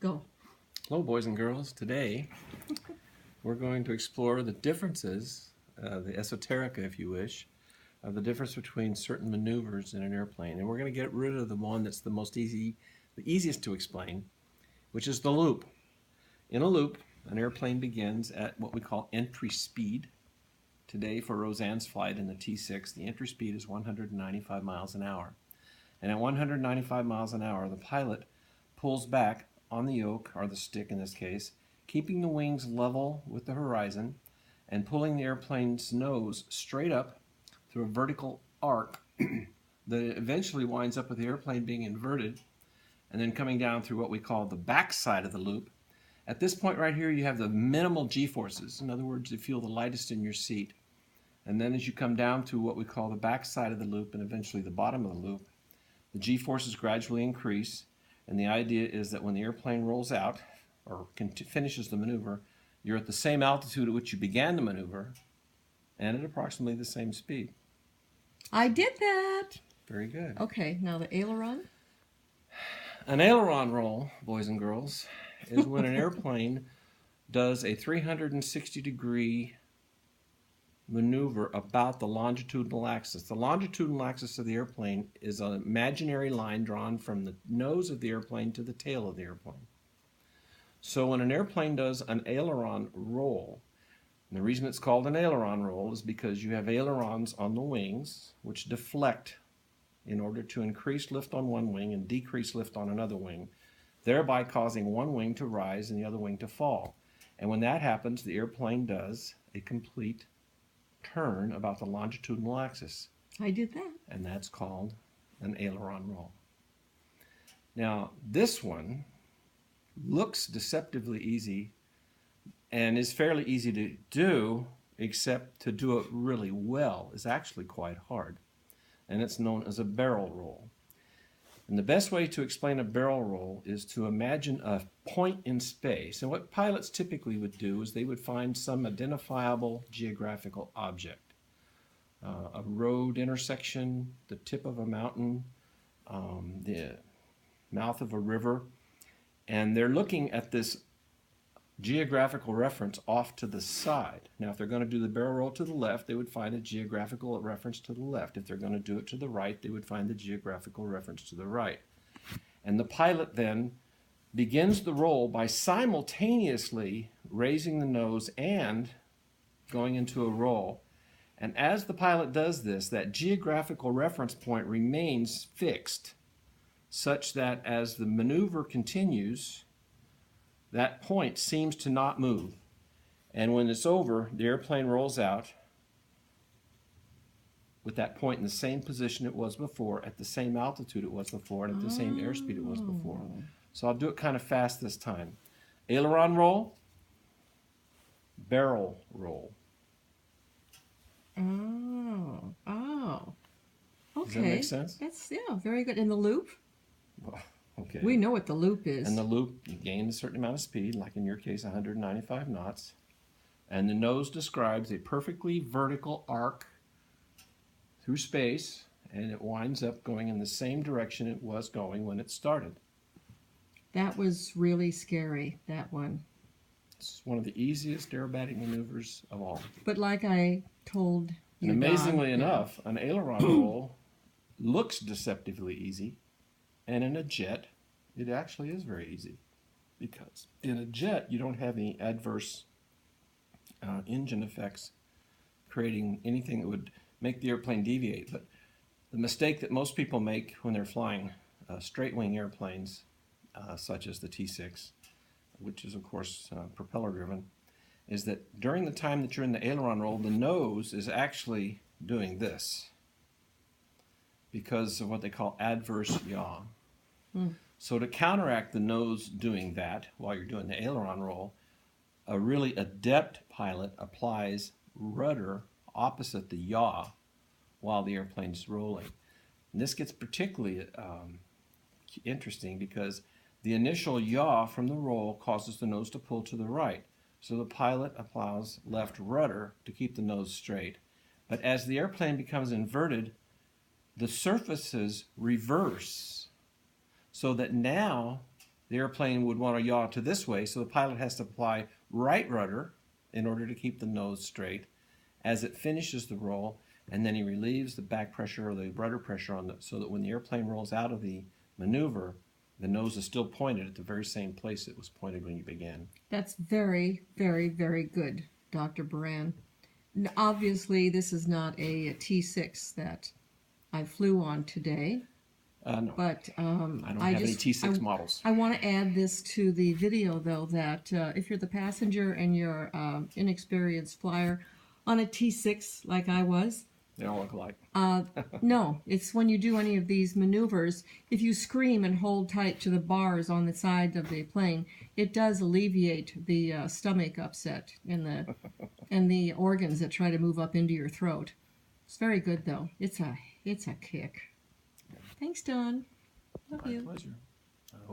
Go. Hello, boys and girls. Today, we're going to explore the differences, the esoterica, if you wish, of the difference between certain maneuvers in an airplane. And we're going to get rid of the one that's the easiest to explain, which is the loop. In a loop, an airplane begins at what we call entry speed. Today, for Roseanne's flight in the T6, the entry speed is 195 miles an hour. And at 195 miles an hour, the pilot pulls back on the yoke, or the stick in this case, keeping the wings level with the horizon and pulling the airplane's nose straight up through a vertical arc that eventually winds up with the airplane being inverted and then coming down through what we call the back side of the loop. At this point right here, you have the minimal G-forces. In other words, you feel the lightest in your seat. And then as you come down to what we call the back side of the loop and eventually the bottom of the loop, the G-forces gradually increase. And the idea is that when the airplane rolls out or finishes the maneuver, you're at the same altitude at which you began the maneuver and at approximately the same speed. I did that. Very good. Okay, now the aileron. An aileron roll, boys and girls, is when an airplane does a 360-degree maneuver about the longitudinal axis. The longitudinal axis of the airplane is an imaginary line drawn from the nose of the airplane to the tail of the airplane. So when an airplane does an aileron roll, and the reason it's called an aileron roll is because you have ailerons on the wings which deflect in order to increase lift on one wing and decrease lift on another wing, thereby causing one wing to rise and the other wing to fall. And when that happens, the airplane does a complete turn about the longitudinal axis. I did that. And that's called an aileron roll. Now, this one looks deceptively easy and is fairly easy to do, except to do it really well is actually quite hard. And it's known as a barrel roll. And the best way to explain a barrel roll is to imagine a point in space. And what pilots typically would do is they would find some identifiable geographical object. A road intersection, the tip of a mountain, the mouth of a river. And they're looking at this geographical reference off to the side. Now, if they're going to do the barrel roll to the left, they would find a geographical reference to the left. If they're going to do it to the right, they would find the geographical reference to the right. And the pilot then begins the roll by simultaneously raising the nose and going into a roll. And as the pilot does this, that geographical reference point remains fixed, such that as the maneuver continues, that point seems to not move. And when it's over, the airplane rolls out with that point in the same position it was before, at the same altitude it was before, and at the same airspeed it was before. So I'll do it kind of fast this time. Aileron roll, barrel roll. Oh. Okay. Does that make sense? That's, very good. And the loop? Well, okay. We know what the loop is. And the loop, you gain a certain amount of speed, like in your case 195 knots. And the nose describes a perfectly vertical arc through space, and it winds up going in the same direction it was going when it started. That was really scary, that one. It's one of the easiest aerobatic maneuvers of all. But like I told you, and amazingly Don, enough, an aileron roll looks deceptively easy, and in a jet, it actually is very easy. Because in a jet, you don't have any adverse engine effects creating anything that would make the airplane deviate. But the mistake that most people make when they're flying straight-wing airplanes, such as the T6, which is, of course, propeller-driven, is that during the time that you're in the aileron roll, the nose is actually doing this because of what they call adverse yaw. So to counteract the nose doing that while you're doing the aileron roll, a really adept pilot applies rudder opposite the yaw while the airplane's rolling. And this gets particularly interesting because the initial yaw from the roll causes the nose to pull to the right. So the pilot applies left rudder to keep the nose straight. But as the airplane becomes inverted, the surfaces reverse so that now the airplane would want to yaw to this way, so the pilot has to apply right rudder in order to keep the nose straight as it finishes the roll, and then he relieves the back pressure or the rudder pressure on so that when the airplane rolls out of the maneuver, the nose is still pointed at the very same place it was pointed when you began. That's very, very, very good, Dr. Burand. Obviously, this is not a T6 that I flew on today. No, But I don't have any T6 models. I want to add this to the video, though, that if you're the passenger and you're inexperienced flyer on a T6 like I was, They all look alike. no, it's when you do any of these maneuvers, if you scream and hold tight to the bars on the side of the plane, it does alleviate the stomach upset and the organs that try to move up into your throat. It's very good, though. It's a kick. Thanks, Don. Love My you. pleasure.